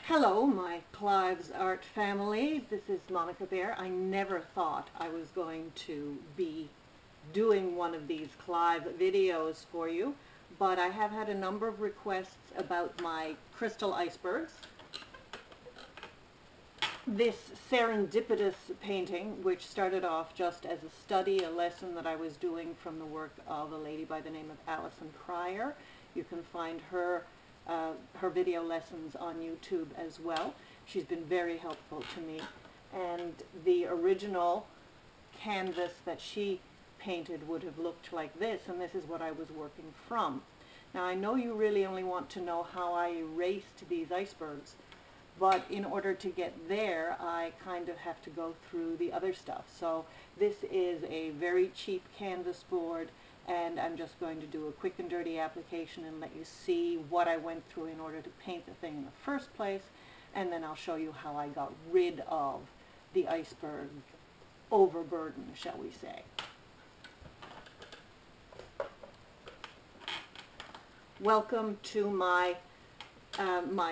Hello, my Clive's Art family. This is Monica Bear. I never thought I was going to be doing one of these Clive videos for you, but I have had a number of requests about my crystal icebergs. This serendipitous painting, which started off just as a study, a lesson that I was doing from the work of a lady by the name of Alison Pryor. You can find her video lessons on YouTube as well. She's been very helpful to me. And the original canvas that she painted would have looked like this, and this is what I was working from. Now I know you really only want to know how I erased these icebergs, but in order to get there I kind of have to go through the other stuff. So this is a very cheap canvas board, and I'm just going to do a quick and dirty application and let you see what I went through in order to paint the thing in the first place, and then I'll show you how I got rid of the iceberg overburden, shall we say. Welcome to my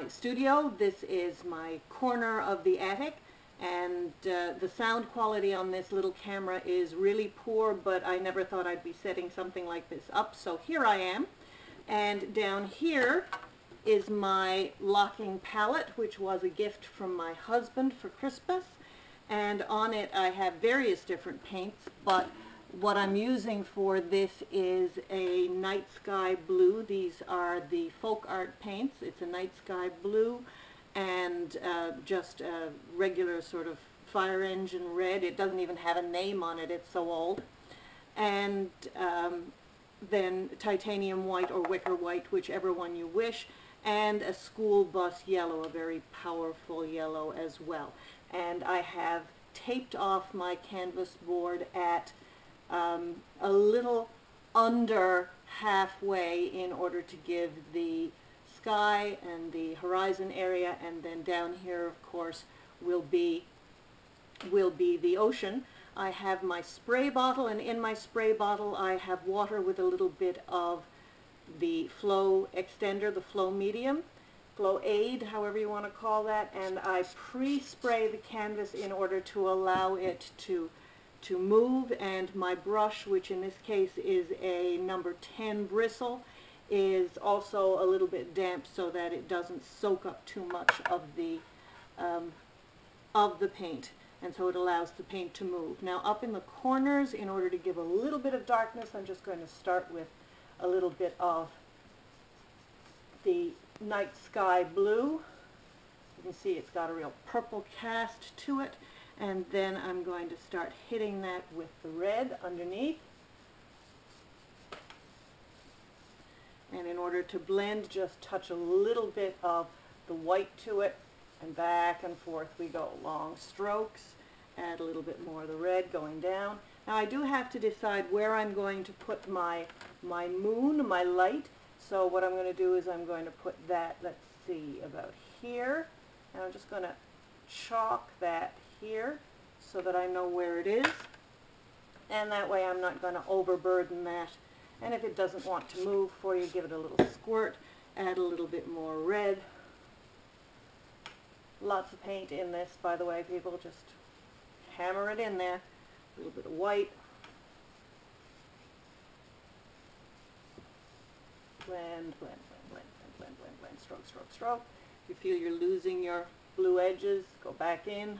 studio. This is my corner of the attic, and the sound quality on this little camera is really poor, but I never thought I'd be setting something like this up, so here I am. And down here is my locking palette, which was a gift from my husband for Christmas, and on it I have various different paints, but what I'm using for this is a night sky blue. These are the folk art paints. It's a night sky blue and just a regular sort of fire engine red. It doesn't even have a name on it, it's so old. And then titanium white or wicker white, whichever one you wish, and a school bus yellow, a very powerful yellow as well. And I have taped off my canvas board at a little under halfway in order to give the sky and the horizon area, and then down here of course will be the ocean. I have my spray bottle, and in my spray bottle I have water with a little bit of the flow extender, the flow medium, flow aid, however you want to call that, and I pre-spray the canvas in order to allow it to move, and my brush, which in this case is a number 10 bristle, is also a little bit damp so that it doesn't soak up too much of the paint, and so it allows the paint to move. Now up in the corners, in order to give a little bit of darkness, I'm just going to start with a little bit of the night sky blue. You can see it's got a real purple cast to it. And then I'm going to start hitting that with the red underneath. And in order to blend, just touch a little bit of the white to it, and back and forth we go. Long strokes, add a little bit more of the red going down. Now I do have to decide where I'm going to put my moon, my light. So what I'm going to do is I'm going to put that, let's see, about here. And I'm just going to chalk that here so that I know where it is, and that way I'm not going to overburden that. And if it doesn't want to move for you, give it a little squirt, add a little bit more red. Lots of paint in this, by the way, people, just hammer it in there. A little bit of white. Blend, blend, blend, blend, blend, blend, blend, stroke, stroke, stroke. If you feel you're losing your blue edges, go back in.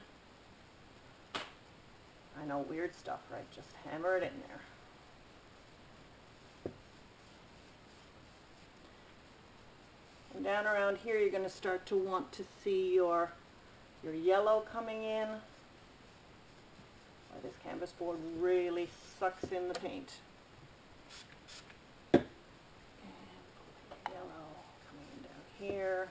I know, weird stuff, right? Just hammer it in there. And down around here you're going to start to want to see your yellow coming in. This canvas board really sucks in the paint. And yellow coming in down here.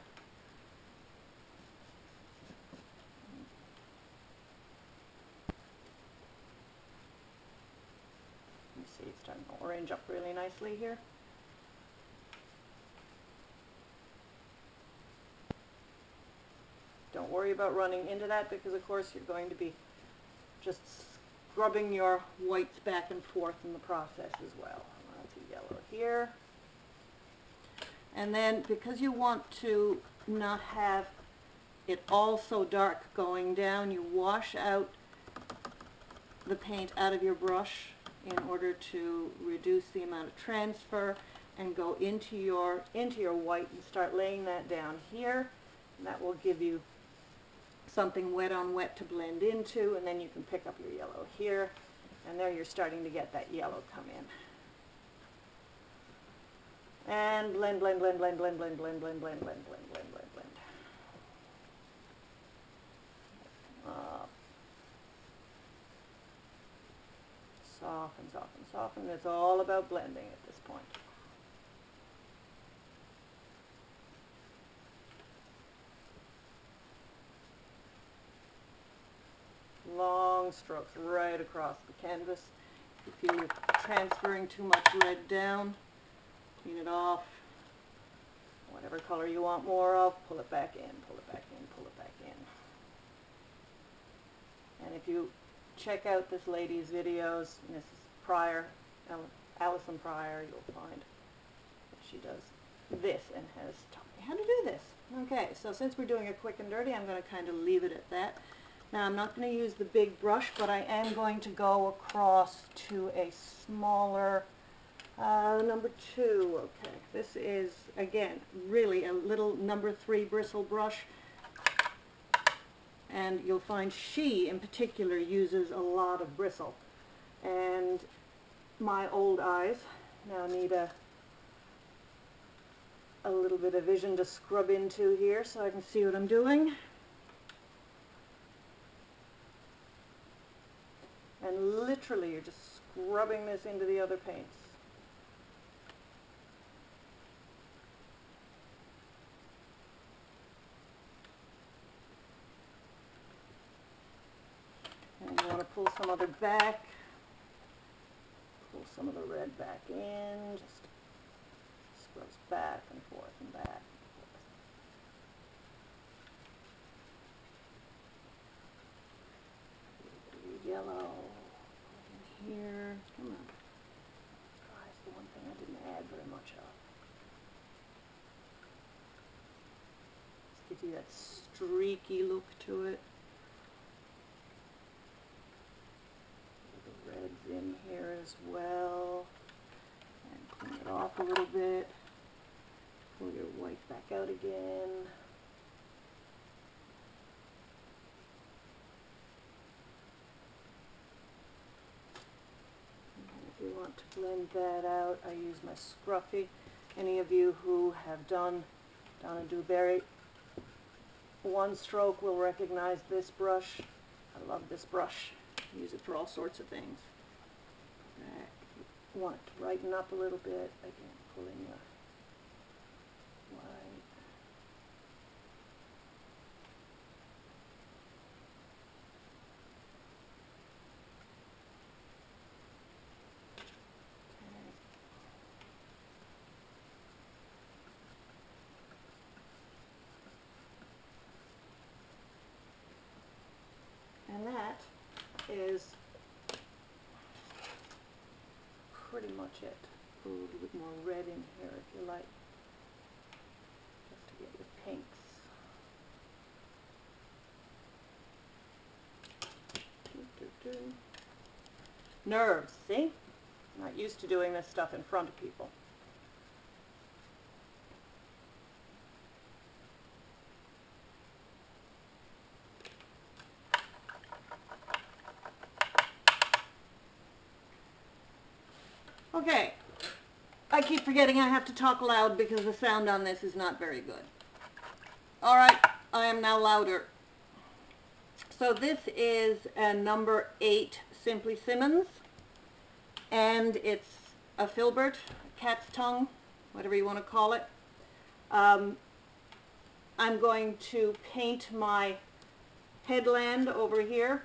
See, it's starting to orange up really nicely here. Don't worry about running into that, because of course you're going to be just scrubbing your whites back and forth in the process as well. Lots of yellow here. And then because you want to not have it all so dark going down. You wash out the paint out of your brush in order to reduce the amount of transfer, and go into your white and start laying that down here. And that will give you something wet on wet to blend into, and then you can pick up your yellow here, and there you're starting to get that yellow come in. And blend, blend, blend, blend, blend, blend, blend, blend, blend, blend, blend, blend, blend, blend. Soften, soften, soften. It's all about blending at this point. Long strokes right across the canvas. If you feel you're transferring too much red down, clean it off. Whatever color you want more of, pull it back in, pull it back in, pull it back in. And if you check out this lady's videos, Mrs. Pryor, Allison Pryor, you'll find that she does this and has taught me how to do this. Okay, so since we're doing it quick and dirty, I'm going to kind of leave it at that. Now I'm not going to use the big brush, but I am going to go across to a smaller number 2. Okay, this is, again, really a little number 3 bristle brush. And you'll find she, in particular, uses a lot of bristle. And my old eyes now need a little bit of vision to scrub into here so I can see what I'm doing. And literally, you're just scrubbing this into the other paints. And you want to pull some of it back. Pull some of the red back in. Just scrubs back and forth and back and forth. A little bit of yellow in here. Come on. That's the one thing I didn't add very much of. Just gives you that streaky look to it. The red's in here as well. And clean it off a little bit. Pull your white back out again. If you want to blend that out, I use my Scruffy. Any of you who have done Donna Dewberry one stroke will recognize this brush. I love this brush. I use it for all sorts of things. Back. If you want it to brighten up a little bit, again, pull in your white. And that is pretty much it. Put a little bit more red in here if you like, just to get your pinks. Nerves, see? I'm not used to doing this stuff in front of people. Okay, I keep forgetting I have to talk loud because the sound on this is not very good. Alright, I am now louder. So this is a number 8 Simply Simmons, and it's a filbert, a cat's tongue, whatever you want to call it. I'm going to paint my headland over here,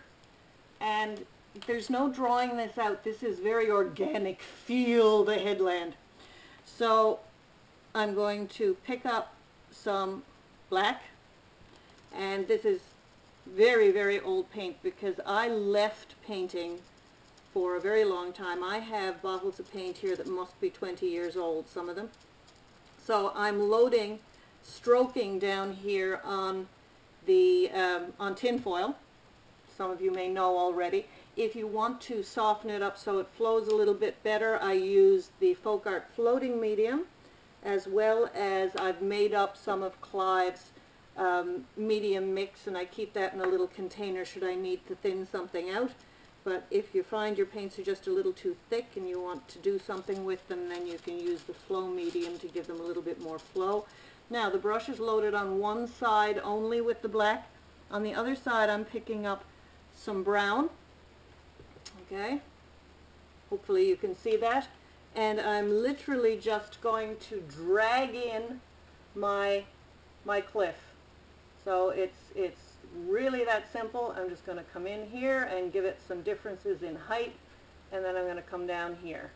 and there's no drawing this out. This is very organic. Feel the headland. So I'm going to pick up some black, and this is very, very old paint because I left painting for a very long time. I have bottles of paint here that must be 20 years old, some of them. So I'm loading, stroking down here on the on tin foil. Some of you may know already. If you want to soften it up so it flows a little bit better, I use the Folk Art floating medium, as well as I've made up some of Clive's medium mix, and I keep that in a little container should I need to thin something out. But if you find your paints are just a little too thick and you want to do something with them, then you can use the flow medium to give them a little bit more flow. Now the brush is loaded on one side only with the black. On the other side I'm picking up some brown. Okay, hopefully you can see that. And I'm literally just going to drag in my cliff. So it's really that simple. I'm just going to come in here and give it some differences in height, and then I'm going to come down here.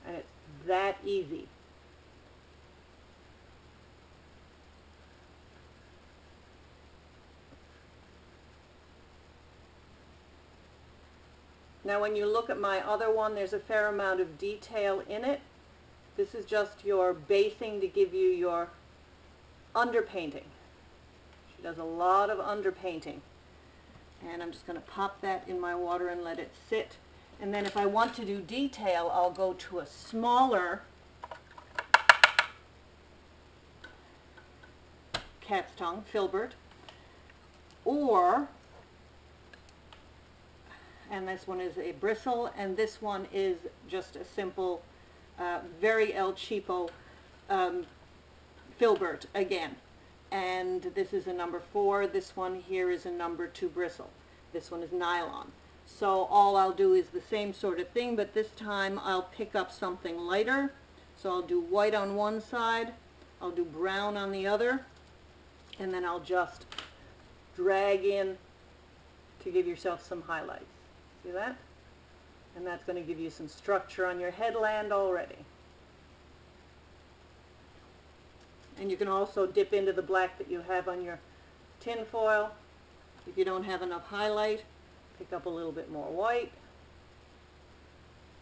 And it's that easy. Now when you look at my other one, there's a fair amount of detail in it. This is just your basing to give you your underpainting. She does a lot of underpainting. And I'm just going to pop that in my water and let it sit. And then if I want to do detail, I'll go to a smaller cat's tongue, filbert, or, and this one is a bristle, and this one is just a simple, very El Cheapo filbert again. And this is a number 4. This one here is a number 2 bristle. This one is nylon. So all I'll do is the same sort of thing, but this time I'll pick up something lighter. So I'll do white on one side, I'll do brown on the other, and then I'll just drag in to give yourself some highlights. See that? And that's going to give you some structure on your headland already. And you can also dip into the black that you have on your tin foil. If you don't have enough highlight, pick up a little bit more white.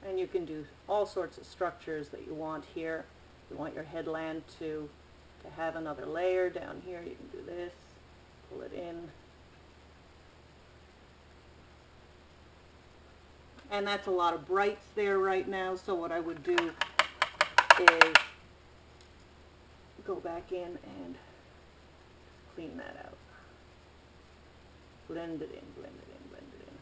And you can do all sorts of structures that you want here. If you want your headland to have another layer down here, you can do this, pull it in. And that's a lot of brights there right now, so what I would do is go back in and clean that out. Blend it in, blend it in, blend it in.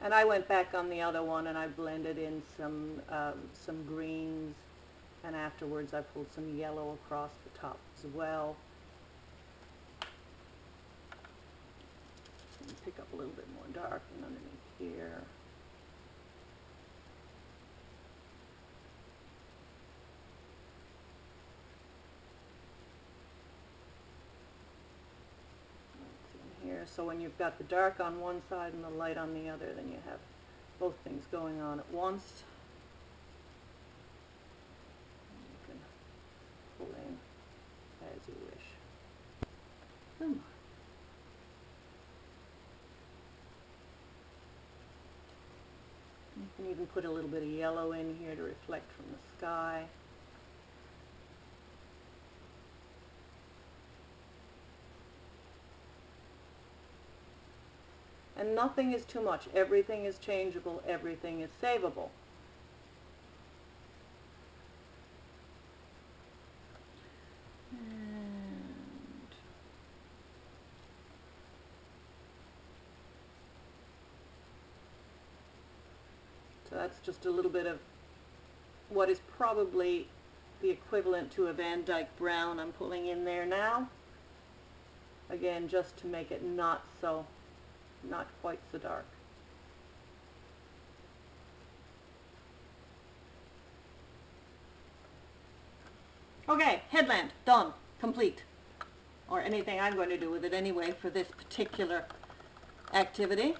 And I went back on the other one and I blended in some greens, and afterwards I pulled some yellow across the top as well. And pick up a little bit more dark and underneath here. So when you've got the dark on one side and the light on the other, then you have both things going on at once. You can pull in as you wish. You can even put a little bit of yellow in here to reflect from the sky. And nothing is too much. Everything is changeable. Everything is savable. And so that's just a little bit of what is probably the equivalent to a Van Dyke brown I'm pulling in there now. Again, just to make it not quite so dark. Okay, headland, done, complete. Or anything I'm going to do with it anyway for this particular activity.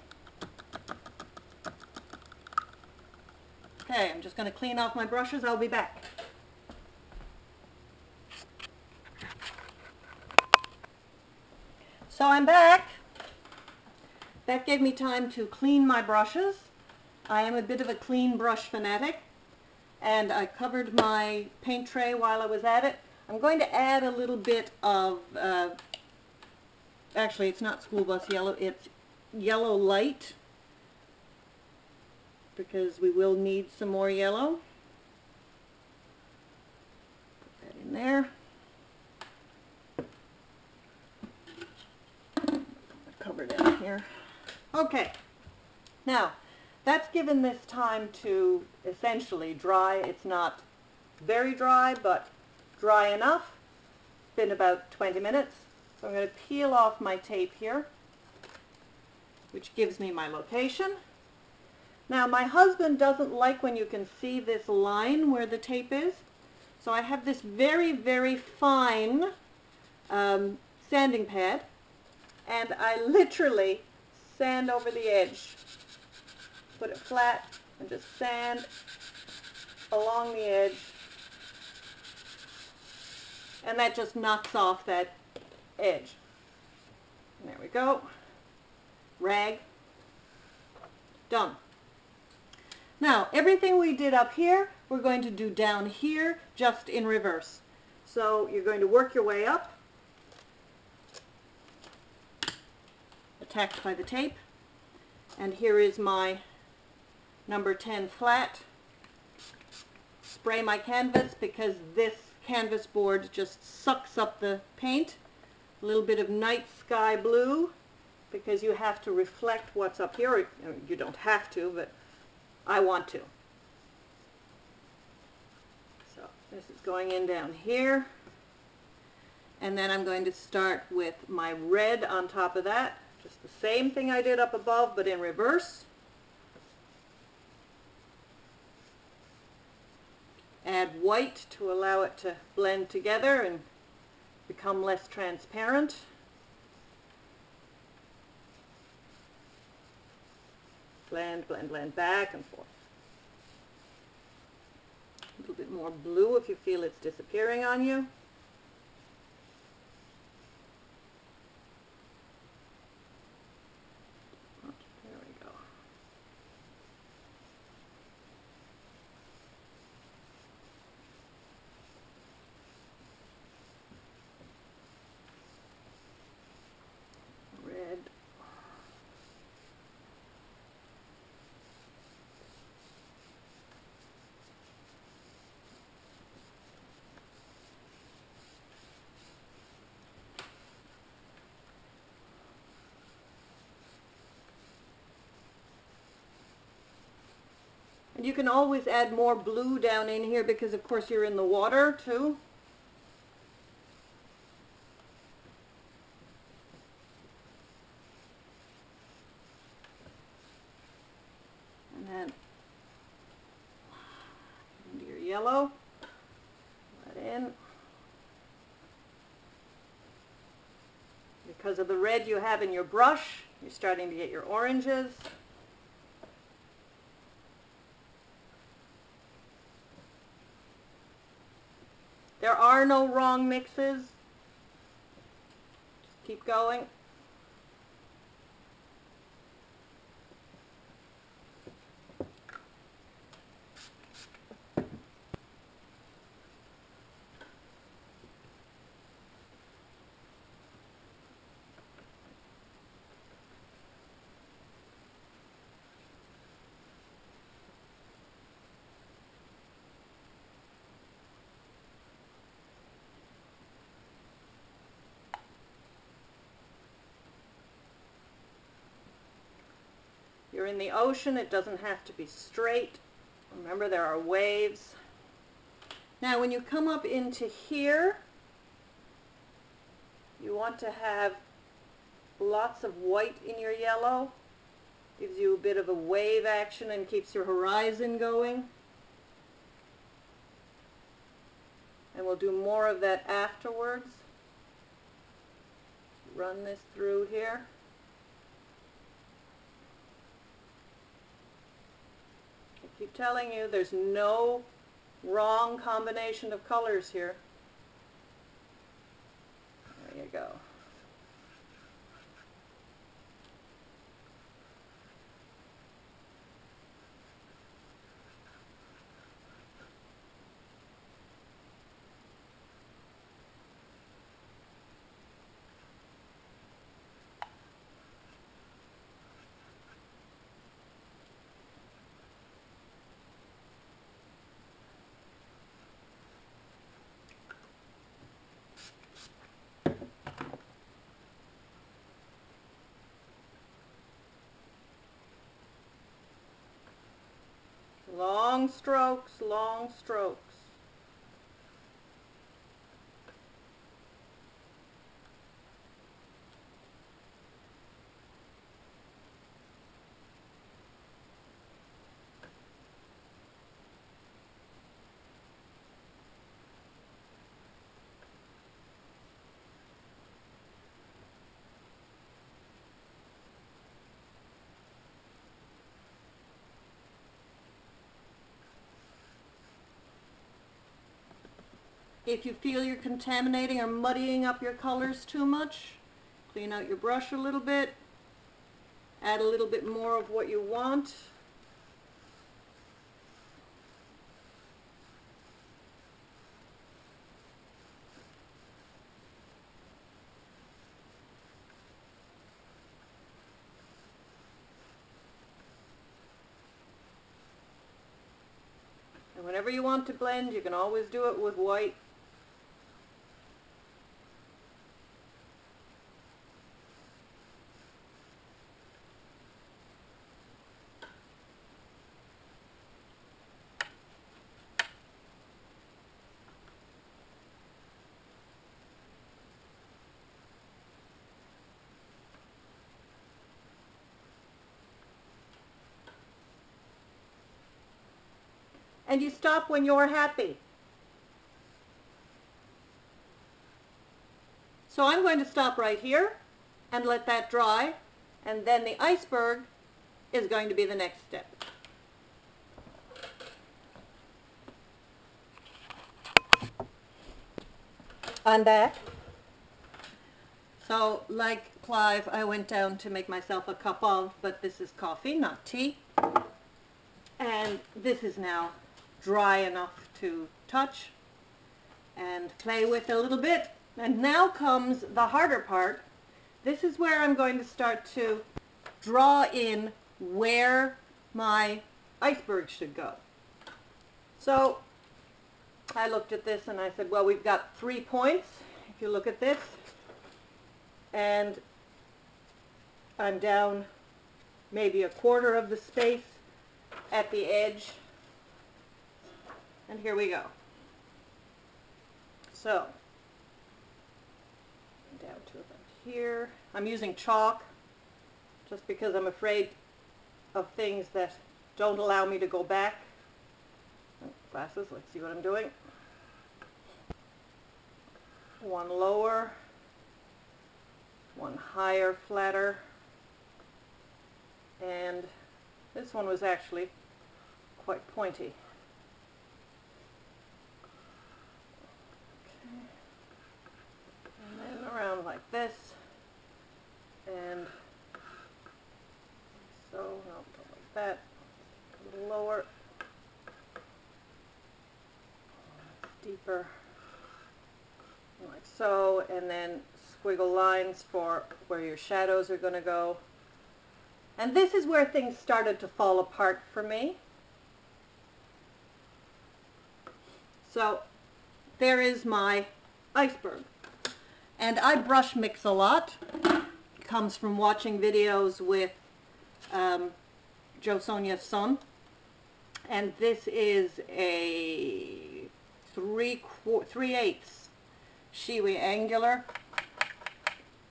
Okay, I'm just going to clean off my brushes. I'll be back. So I'm back. That gave me time to clean my brushes. I am a bit of a clean brush fanatic, and I covered my paint tray while I was at it. I'm going to add a little bit of, actually it's not school bus yellow, it's yellow light, because we will need some more yellow. Put that in there. Cover down here. Okay, now that's given this time to essentially dry. It's not very dry, but dry enough. It's been about 20 minutes. So I'm going to peel off my tape here, which gives me my location. Now my husband doesn't like when you can see this line where the tape is. So I have this very, very fine sanding pad, and I literally sand over the edge. Put it flat and just sand along the edge, and that just knocks off that edge. And there we go. Rag. Done. Now everything we did up here we're going to do down here, just in reverse. So you're going to work your way up, attacked by the tape, and here is my number 10 flat. Spray my canvas because this canvas board just sucks up the paint. A little bit of night sky blue because you have to reflect what's up here. You don't have to, but I want to. So this is going in down here. And then I'm going to start with my red on top of that. Just the same thing I did up above, but in reverse. Add white to allow it to blend together and become less transparent. Blend, blend, blend, back and forth. A little bit more blue if you feel it's disappearing on you. There we go. Red. And you can always add more blue down in here because of course you're in the water too. And then into your yellow, that in. Because of the red you have in your brush, you're starting to get your oranges. There are no wrong mixes. Just keep going. You're in the ocean, it doesn't have to be straight. Remember, there are waves. Now when you come up into here, you want to have lots of white in your yellow. Gives you a bit of a wave action and keeps your horizon going. And we'll do more of that afterwards. Run this through here. I keep telling you, there's no wrong combination of colors here. There you go. long strokes, long strokes. If you feel you're contaminating or muddying up your colors too much, clean out your brush a little bit, add a little bit more of what you want. And whenever you want to blend, you can always do it with white. And you stop when you're happy. So I'm going to stop right here and let that dry, and then the iceberg is going to be the next step. I'm back. So like Clive, I went down to make myself a cup of, but this is coffee, not tea. And this is now dry enough to touch and play with a little bit. And now comes the harder part. This is where I'm going to start to draw in where my iceberg should go. So I looked at this and I said, well, we've got 3 points, if you look at this, and I'm down maybe 1/4 of the space at the edge. And here we go. So, down to about here. I'm using chalk just because I'm afraid of things that don't allow me to go back. Glasses, let's see what I'm doing. One lower, one higher, flatter, and this one was actually quite pointy. Around like this, and so, no, like that, a little lower, deeper, like so, and then squiggle lines for where your shadows are going to go. And this is where things started to fall apart for me. So there is my iceberg. And I brush mix a lot. It comes from watching videos with Joe Sonia's son. And this is a 3/8 Shiwi angular.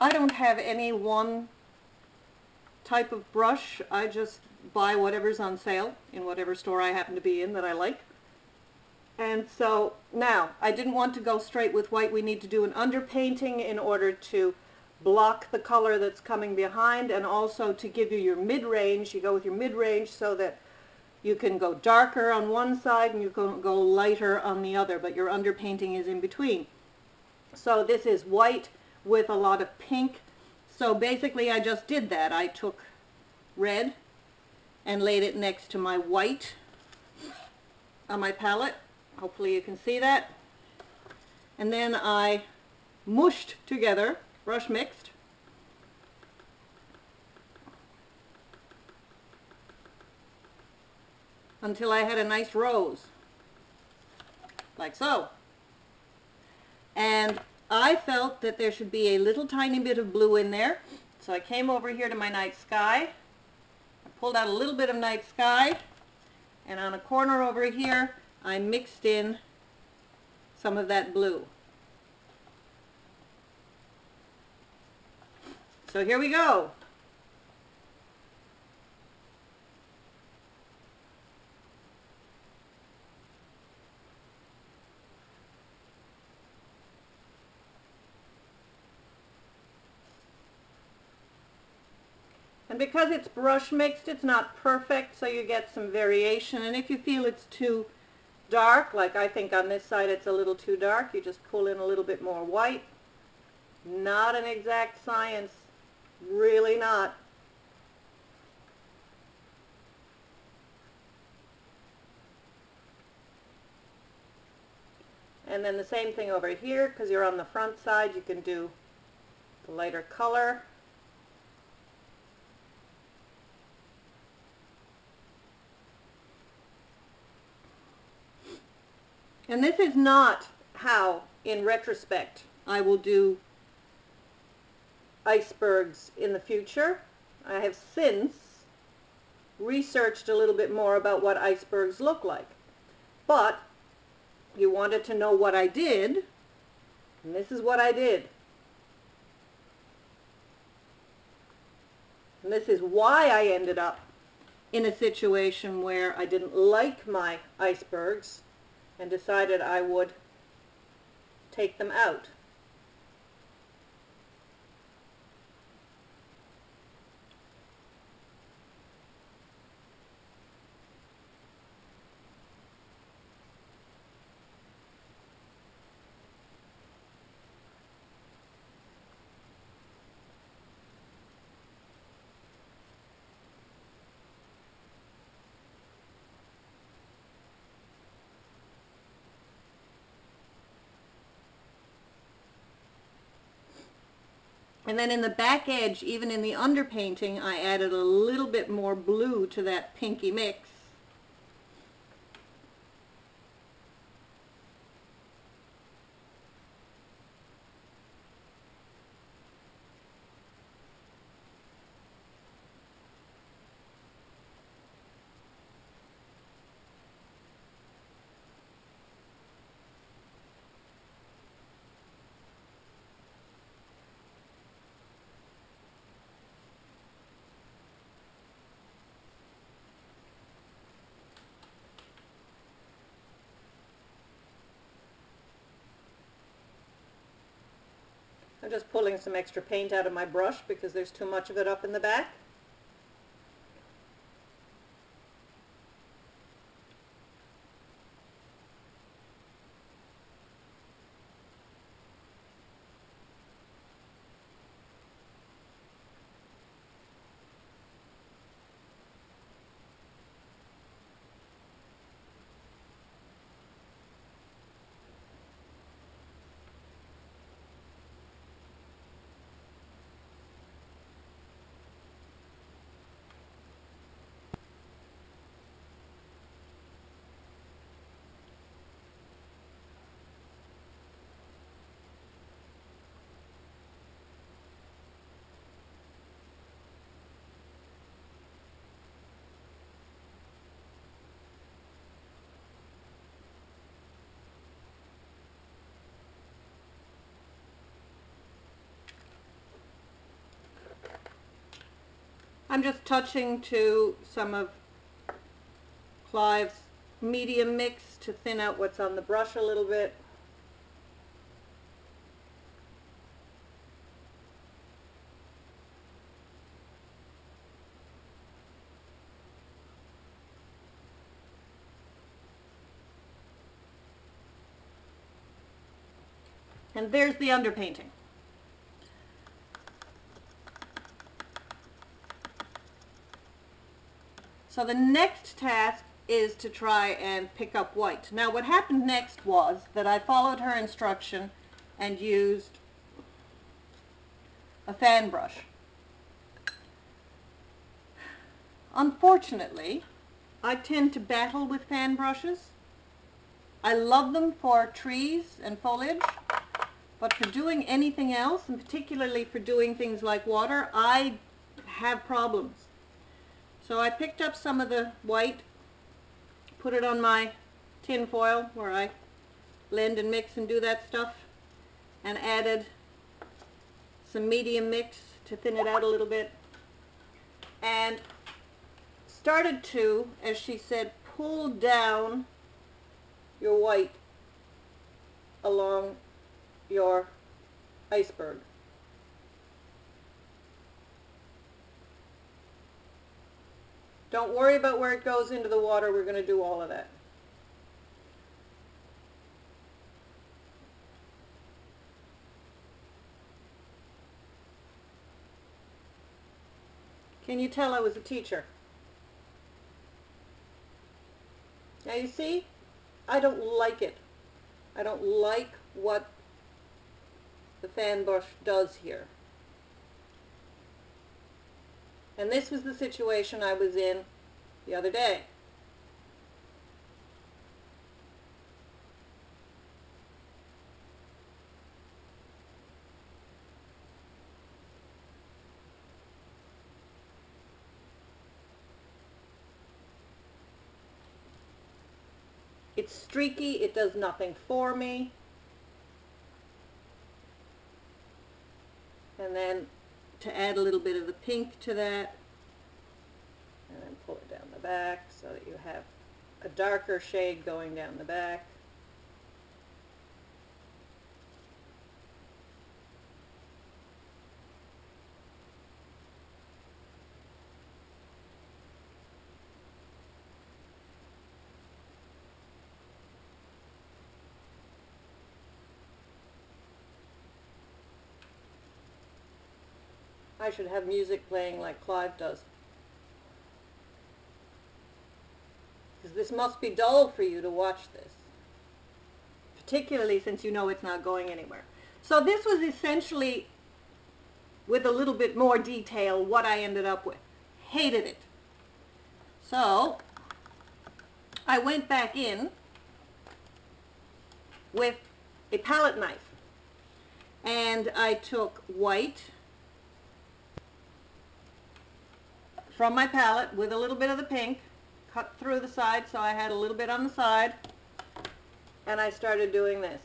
I don't have any one type of brush. I just buy whatever's on sale in whatever store I happen to be in that I like. And so now, I didn't want to go straight with white. We need to do an underpainting in order to block the color that's coming behind, and also to give you your mid-range. You go with your mid-range so that you can go darker on one side and you can go lighter on the other, but your underpainting is in between. So this is white with a lot of pink. So basically I just did that. I took red and laid it next to my white on my palette. Hopefully you can see that. And then I mushed together, brush mixed, until I had a nice rose, like so. And I felt that there should be a little tiny bit of blue in there, so I came over here to my night sky. I pulled out a little bit of night sky, And on a corner over here, I mixed in some of that blue. So here we go. And because it's brush mixed, it's not perfect, so you get some variation. And if you feel it's too dark, like I think on this side it's a little too dark, you just pull in a little bit more white. Not an exact science, really not. And then the same thing over here, because you're on the front side, you can do the lighter color. And this is not how, in retrospect, I will do icebergs in the future. I have since researched a little bit more about what icebergs look like. But you wanted to know what I did, and this is what I did. And this is why I ended up in a situation where I didn't like my icebergs and decided I would take them out. And then in the back edge, even in the underpainting, I added a little bit more blue to that pinky mix. I'm just pulling some extra paint out of my brush because there's too much of it up in the back. I'm just touching to some of Clive's medium mix to thin out what's on the brush a little bit. And there's the underpainting. So the next task is to try and pick up white. Now what happened next was that I followed her instruction and used a fan brush. Unfortunately, I tend to battle with fan brushes. I love them for trees and foliage, but for doing anything else, and particularly for doing things like water, I have problems. So I picked up some of the white put it on my tin foil where I blend and mix and do that stuff, and added some medium mix to thin it out a little bit, and started to, as she said, pull down your white along your iceberg. Don't worry about where it goes into the water. We're going to do all of that. Can you tell I was a teacher? Now you see, I don't like it. I don't like what the fan brush does here. And this was the situation I was in the other day. It's streaky, it does nothing for me. And then to add a little bit of the pink to that, and then pull it down the back so that you have a darker shade going down the back. I should have music playing like Clive does. Because this must be dull for you to watch this. Particularly since you know it's not going anywhere. So this was essentially, with a little bit more detail, what I ended up with. Hated it. So I went back in with a palette knife. And I took white from my palette with a little bit of the pink, cut through the side so I had a little bit on the side, and I started doing this.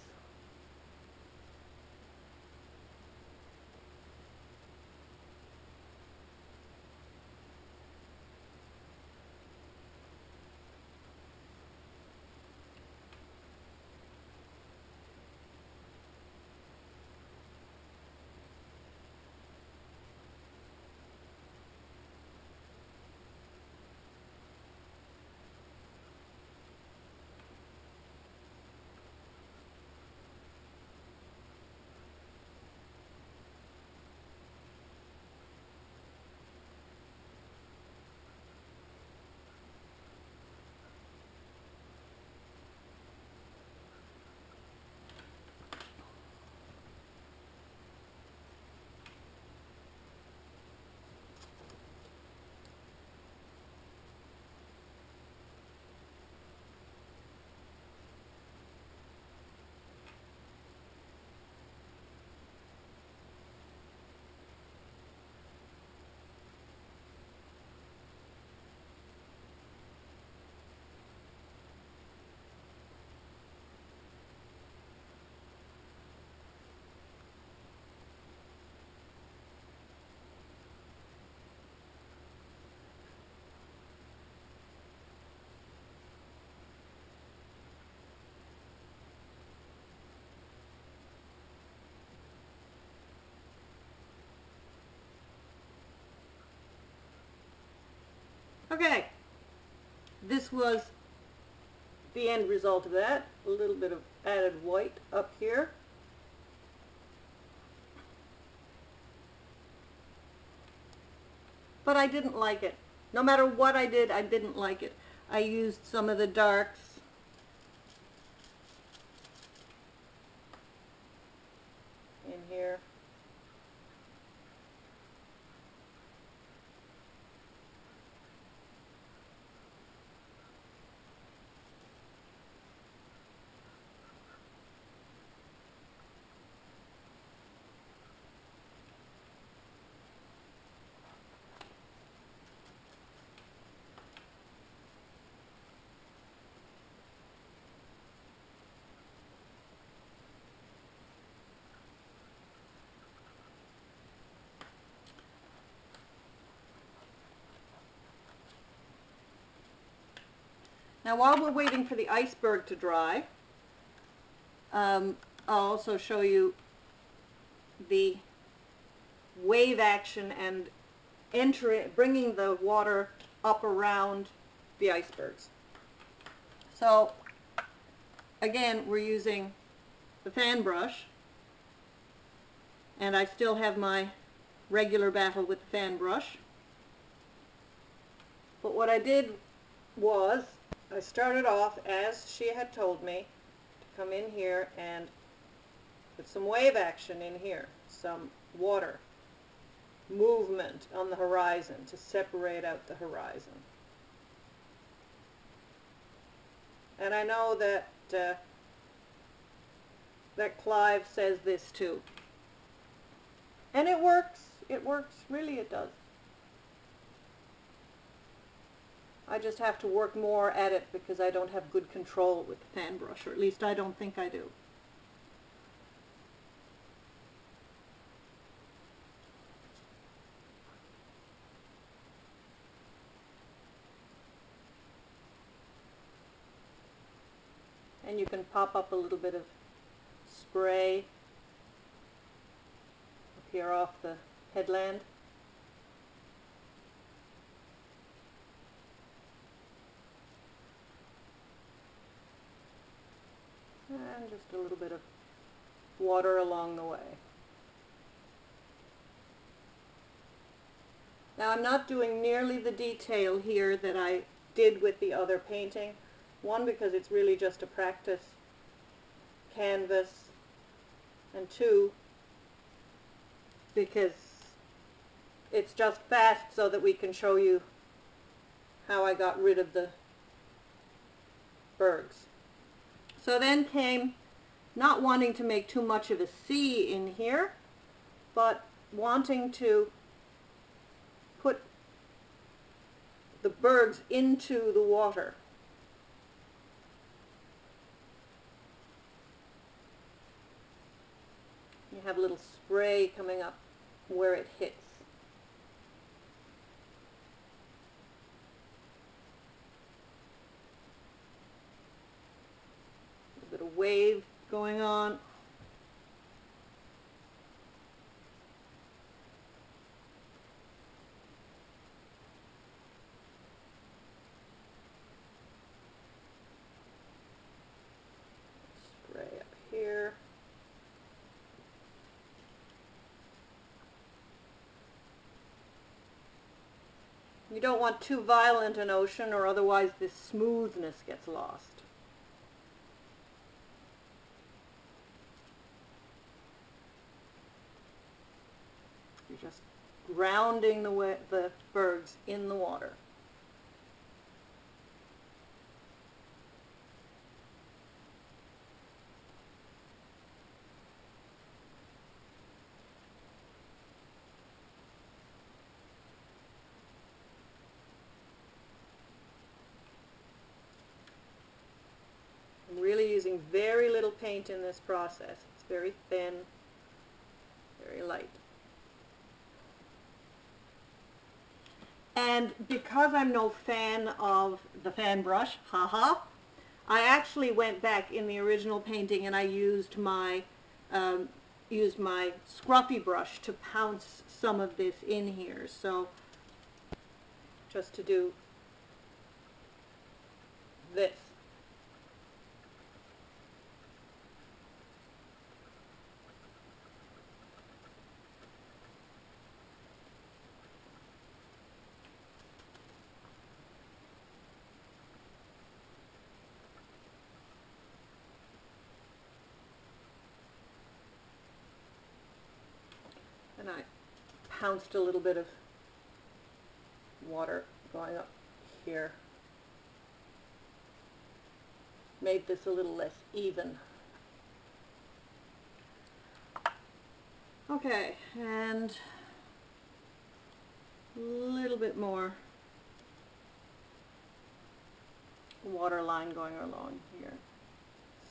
Okay, this was the end result of that. A little bit of added white up here. But I didn't like it. No matter what I did, I didn't like it. I used some of the darks. In here. Now while we're waiting for the iceberg to dry, I'll also show you the wave action and bringing the water up around the icebergs. So again, we're using the fan brush, and I still have my regular battle with the fan brush. But what I did was I started off, as she had told me, to come in here and put some wave action in here, some water movement on the horizon to separate out the horizon. And I know that that Clive says this too. And it works, really it does. I just have to work more at it because I don't have good control with the fan brush, or at least I don't think I do. And you can pop up a little bit of spray up here off the headland. And just a little bit of water along the way. Now I'm not doing nearly the detail here that I did with the other painting. One, because it's really just a practice canvas, and two, because it's just fast so that we can show you how I got rid of the bergs. So then came not wanting to make too much of a sea in here, but wanting to put the bergs into the water. You have a little spray coming up where it hits. A bit of wave going on. Spray up here. You don't want too violent an ocean, or otherwise this smoothness gets lost. You're just grounding the bergs in the water. I'm really using very little paint in this process. It's very thin, very light. And because I'm no fan of the fan brush, haha, I actually went back in the original painting and I used my scruffy brush to pounce some of this in here. So just to do this. And I pounced a little bit of water going up here. Made this a little less even. Okay, and a little bit more water line going along here,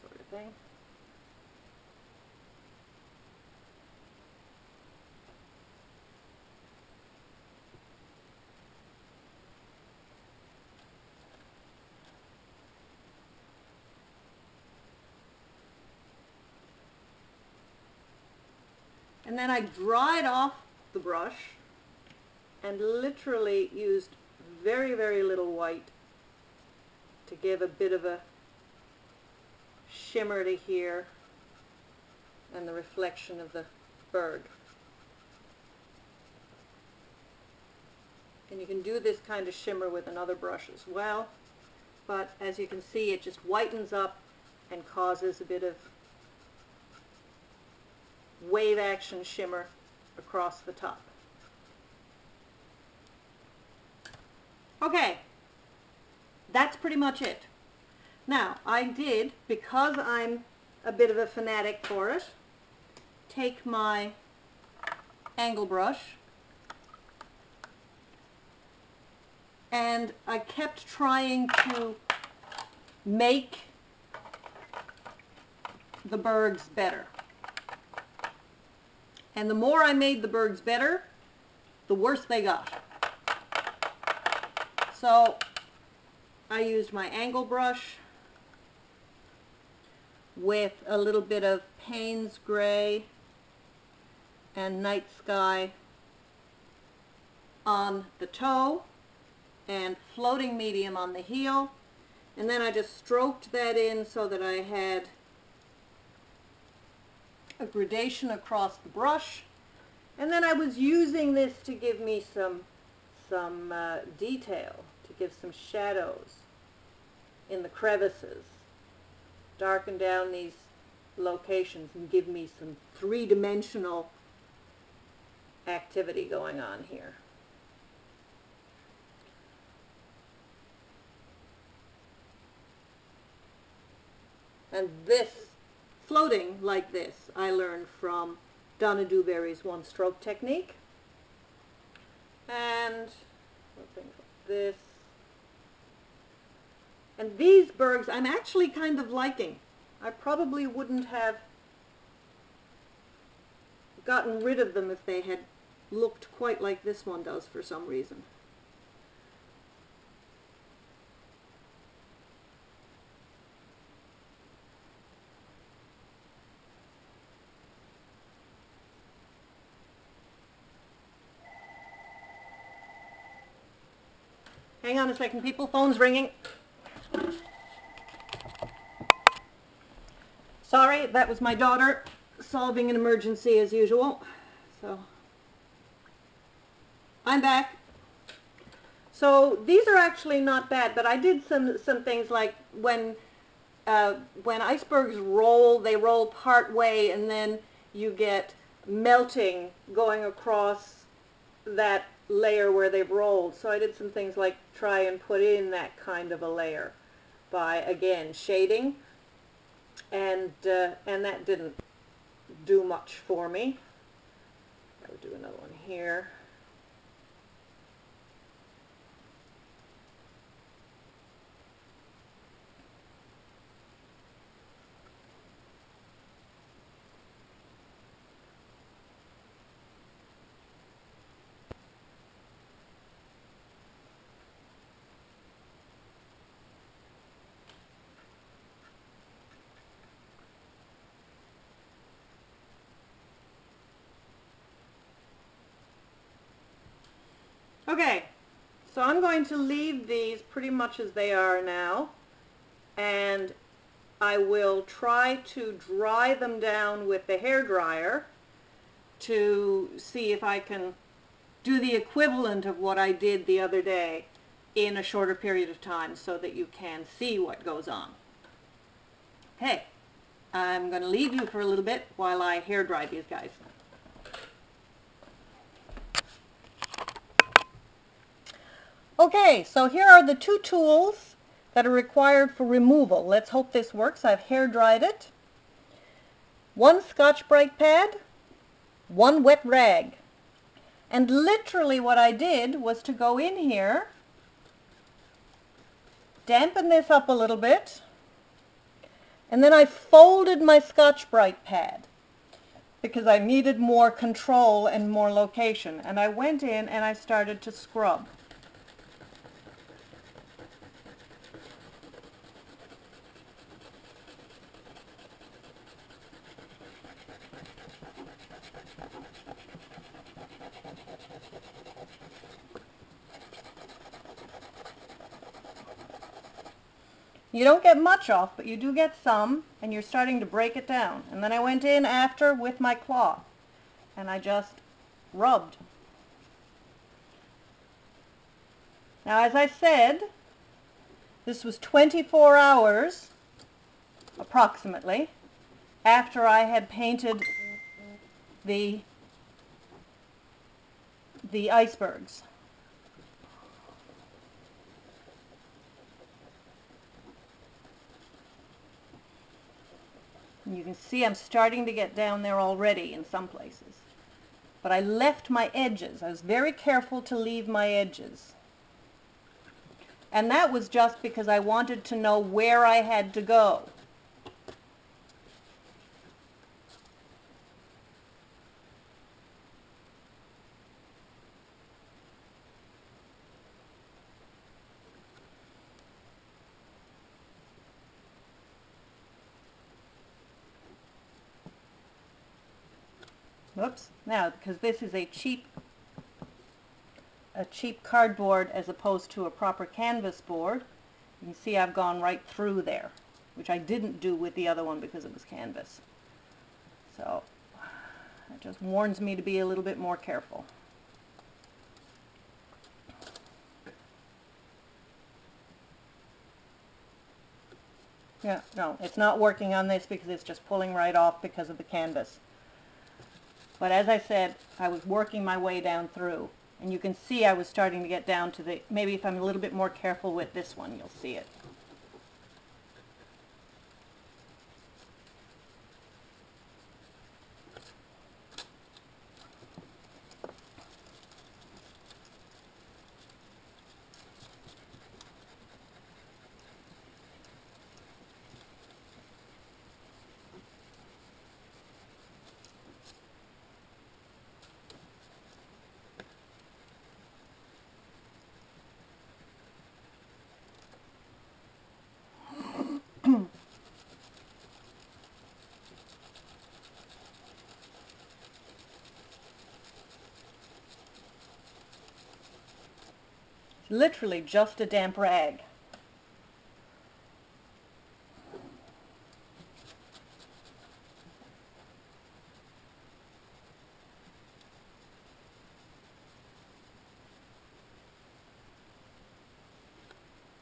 sort of thing. And then I dried off the brush and literally used very, very little white to give a bit of a shimmer to here and the reflection of the berg. And you can do this kind of shimmer with another brush as well, but as you can see, it just whitens up and causes a bit of wave action shimmer across the top. Okay, that's pretty much it. Now, I did, because I'm a bit of a fanatic for it, take my angle brush and I kept trying to make the bergs better. And the more I made the bergs better, the worse they got. So I used my angle brush with a little bit of Payne's Gray and Night Sky on the toe and floating medium on the heel, and then I just stroked that in so that I had a gradation across the brush, and then I was using this to give me some detail, to give some shadows in the crevices, darken down these locations and give me some three-dimensional activity going on here. And this, floating like this, I learned from Donna Dewberry's one-stroke technique. And something like this. And these bergs I'm actually kind of liking. I probably wouldn't have gotten rid of them if they had looked quite like this one does for some reason. Hang on a second, people. Phone's ringing. Sorry, that was my daughter solving an emergency as usual. So, I'm back. So these are actually not bad, but I did some things like when icebergs roll, they roll part way, and then you get melting going across that layer where they've rolled. So I did some things like try and put in that kind of a layer by, again, shading, and that didn't do much for me. I would do another one here. Okay, so I'm going to leave these pretty much as they are now, and I will try to dry them down with the hairdryer to see if I can do the equivalent of what I did the other day in a shorter period of time so that you can see what goes on. Okay, I'm going to leave you for a little bit while I hairdry these guys. Okay, so here are the two tools that are required for removal. Let's hope this works. I've hair dried it. One scotchbrite pad, one wet rag. And literally what I did was to go in here, dampen this up a little bit, and then I folded my scotchbrite pad because I needed more control and more location. And I went in and I started to scrub. You don't get much off, but you do get some, and you're starting to break it down. And then I went in after with my cloth, and I just rubbed. Now, as I said, this was 24 hours, approximately, after I had painted the icebergs. And you can see I'm starting to get down there already in some places. But I left my edges. I was very careful to leave my edges. And that was just because I wanted to know where I had to go. Whoops. Now, because this is a cheap cardboard as opposed to a proper canvas board, you can see I've gone right through there, which I didn't do with the other one because it was canvas. So it just warns me to be a little bit more careful. Yeah, no, it's not working on this because it's just pulling right off because of the canvas. But as I said, I was working my way down through. And you can see I was starting to get down to the, maybe if I'm a little bit more careful with this one, you'll see it. Literally just a damp rag.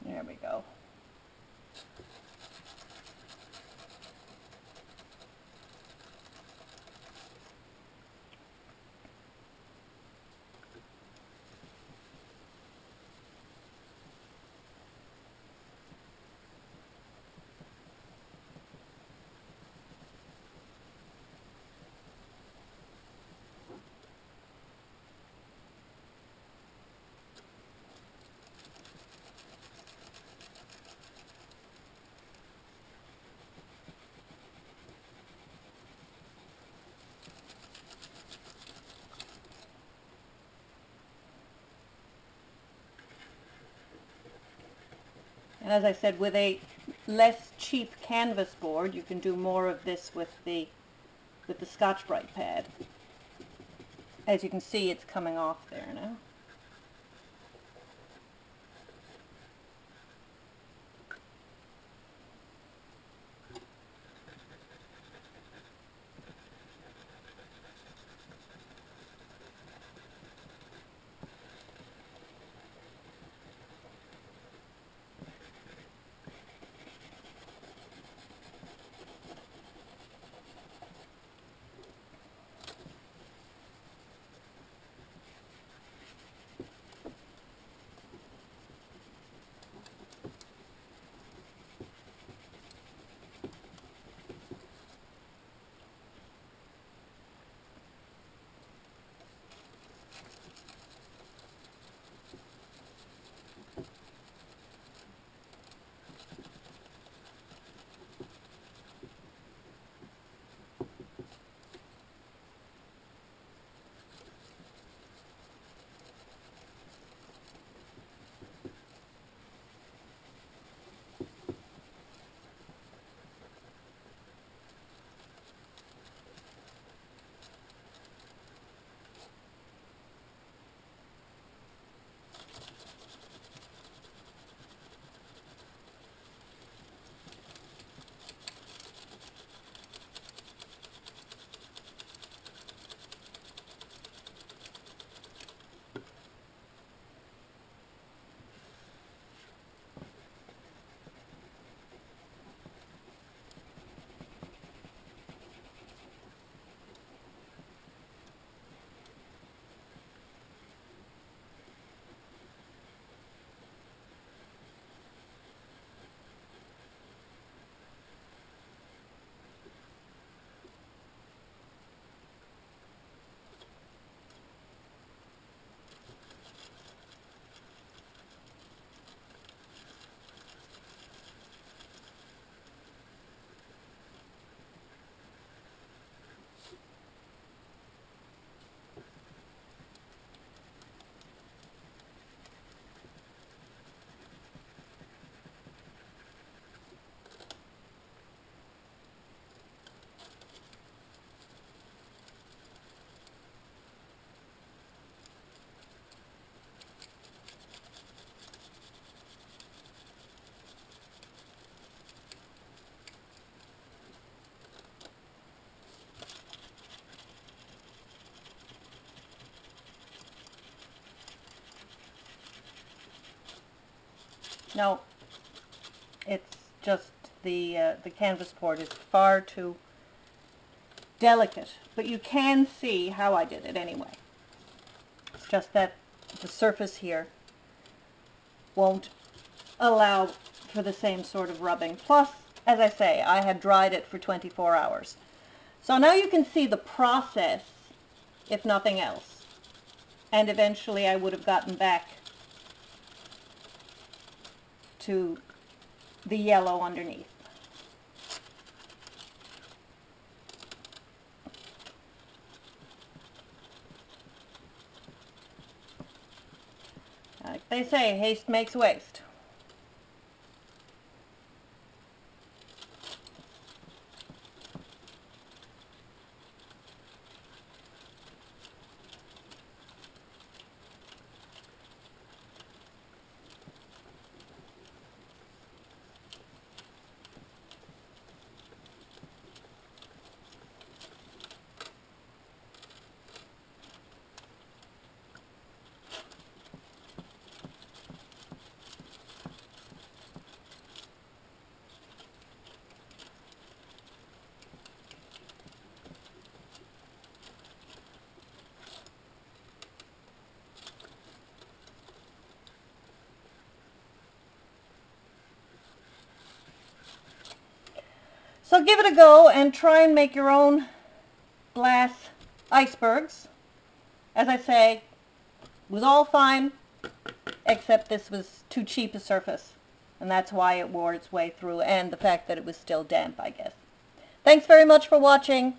There we go. And as I said, with a less cheap canvas board, you can do more of this with the scotchbrite pad. As you can see, it's coming off there now. No, it's just the canvas port is far too delicate, but you can see how I did it anyway. It's just that the surface here won't allow for the same sort of rubbing. Plus, as I say, I had dried it for 24 hours. So now you can see the process, if nothing else. And eventually I would have gotten back to the yellow underneath. Like they say, haste makes waste. So give it a go and try and make your own glass icebergs. As I say, it was all fine, except this was too cheap a surface. And that's why it wore its way through, and the fact that it was still damp, I guess. Thanks very much for watching.